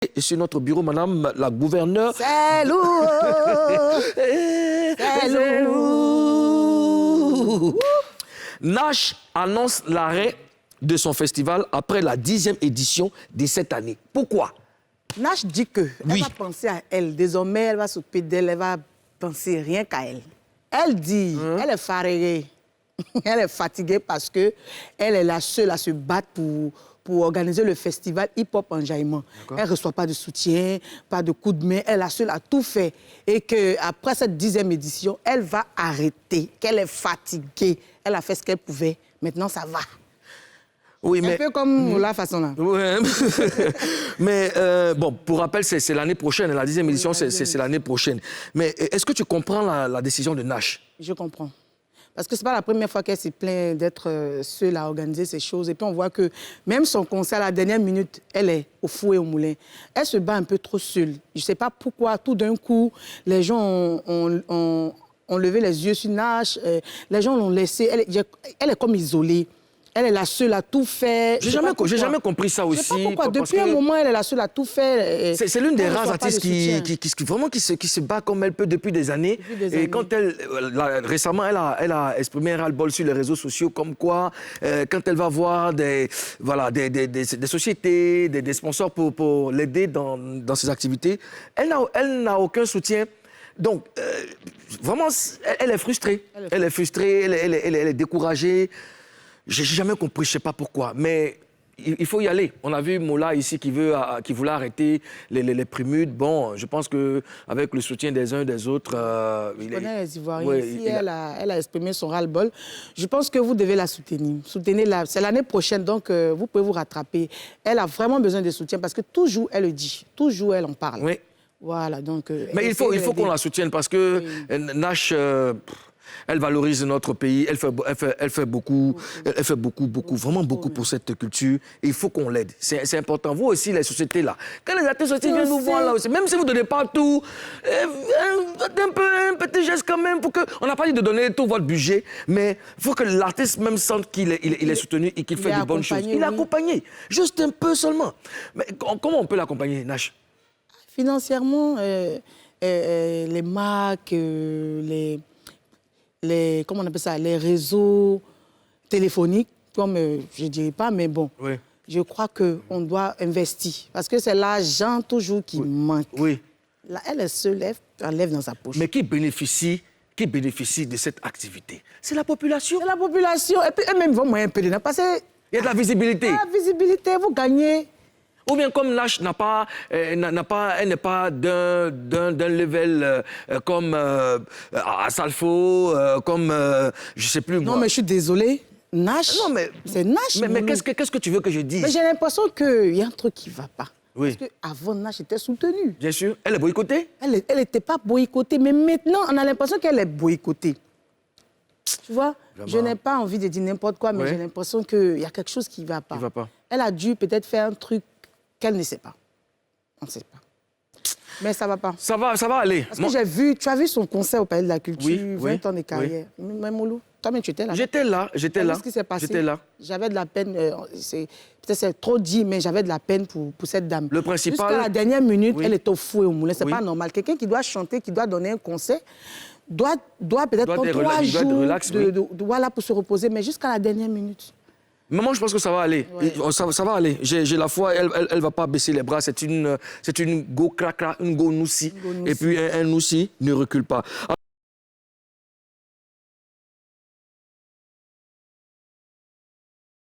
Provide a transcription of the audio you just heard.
Et sur notre bureau, madame la gouverneure. C'est lourd. C'est lourd. Nash annonce l'arrêt de son festival après la 10e édition de cette année. Pourquoi? Nash dit que elle va penser à elle. Désormais, elle va s'occuper d'elle, elle va penser rien qu'à elle. Elle dit, elle est fatiguée. Elle est fatiguée parce que elle est la seule à se battre pour organiser le festival hip-hop Enjaillement. Elle ne reçoit pas de soutien, pas de coup de main. Elle est la seule à tout faire. Et qu'après cette 10e édition, elle va arrêter, qu'elle est fatiguée. Elle a fait ce qu'elle pouvait. Maintenant, ça va. Oui, mais... Un peu comme la façon là. Ouais. Mais bon, pour rappel, c'est l'année prochaine. La 10e édition, c'est l'année prochaine. Mais est-ce que tu comprends la décision de Nash? Je comprends. Parce que ce n'est pas la première fois qu'elle se plaint d'être seule à organiser ces choses. Et puis on voit que même son concert, à la dernière minute, elle est au four et au moulin. Elle se bat un peu trop seule. Je ne sais pas pourquoi, tout d'un coup, les gens ont levé les yeux sur Nash. Les gens l'ont laissée. Elle est comme isolée. Elle est la seule à tout faire. J'ai jamais compris ça aussi. Je sais pas pourquoi. Depuis un moment, elle est la seule à tout faire. C'est l'une des rares artistes qui se bat comme elle peut depuis des années. Et quand récemment, elle a exprimé un ras-le-bol sur les réseaux sociaux, comme quoi, quand elle va voir des sociétés, des sponsors pour l'aider dans ses activités, elle n'a aucun soutien. Donc, vraiment, elle est frustrée. Elle est frustrée, elle est découragée. J'ai jamais compris, je ne sais pas pourquoi, mais il faut y aller. On a vu Mola ici qui voulait arrêter les prémudes. Bon, je pense qu'avec le soutien des uns et des autres... Je connais les Ivoiriens ici, elle a exprimé son ras-le-bol. Je pense que vous devez la soutenir. Soutenez-la. C'est l'année prochaine, donc vous pouvez vous rattraper. Elle a vraiment besoin de soutien parce que toujours, elle le dit. Toujours, elle en parle. Oui. Voilà, donc... Mais il faut qu'on la soutienne parce que Nash... Elle valorise notre pays, elle fait beaucoup, vraiment beaucoup pour cette culture. Et il faut qu'on l'aide. C'est important. Vous aussi, les sociétés là. Quand les artistes viennent nous voir là aussi, même si vous ne donnez pas tout, un petit geste quand même pour que... On n'a pas dit de donner tout votre budget, mais il faut que l'artiste même sente qu'il est soutenu et qu'il fait de bonnes choses. Il est accompagné, juste un peu seulement. Mais comment on peut l'accompagner, Nash? Financièrement, les marques, comment on appelle ça, les réseaux téléphoniques, comme je ne dirais pas, mais bon, je crois qu'on doit investir. Parce que c'est l'argent toujours qui manque. Oui. Là, elle est seule, elle lève dans sa poche. Mais qui bénéficie de cette activité? C'est la population. C'est la population. Et puis eux-mêmes vont moins un peu dedans. Parce que... Il y a de la visibilité. Il y a de la visibilité, vous gagnez. Ou bien comme Nash elle n'est pas d'un level comme Asalfo, comme je sais plus moi. Non, mais je suis désolée. Nash, c'est Nash. Mais qu'est-ce que tu veux que je dise? Mais j'ai l'impression qu'il y a un truc qui ne va pas. Oui. Parce qu'avant, Nash était soutenue. Bien sûr. Elle est boycottée? Elle n'était pas boycottée, mais maintenant, on a l'impression qu'elle est boycottée. Tu vois, je n'ai pas envie de dire n'importe quoi, mais j'ai l'impression qu'il y a quelque chose qui ne va pas. Qui va pas. Elle a dû peut-être faire un truc qu'elle ne sait pas. On ne sait pas. Mais ça ne va pas. Ça va aller. Parce que tu as vu son concert au Palais de la Culture, 20 ans de carrière. Mais Moulou, toi-même, tu étais là. J'étais là. Qu'est-ce qui s'est passé? J'étais là. J'avais de la peine, peut-être c'est trop dit, mais j'avais de la peine pour cette dame. Le principal... Jusqu'à la dernière minute, elle est au fou et au moulin. C'est pas normal. Quelqu'un qui doit chanter, qui doit donner un concert, doit peut-être prendre 3 jours voilà, pour se reposer, mais jusqu'à la dernière minute. Mais moi, je pense que ça va aller. Ça va aller. J'ai la foi, elle ne va pas baisser les bras. C'est une go cracra, une go noussi. Et puis un noussi ne recule pas.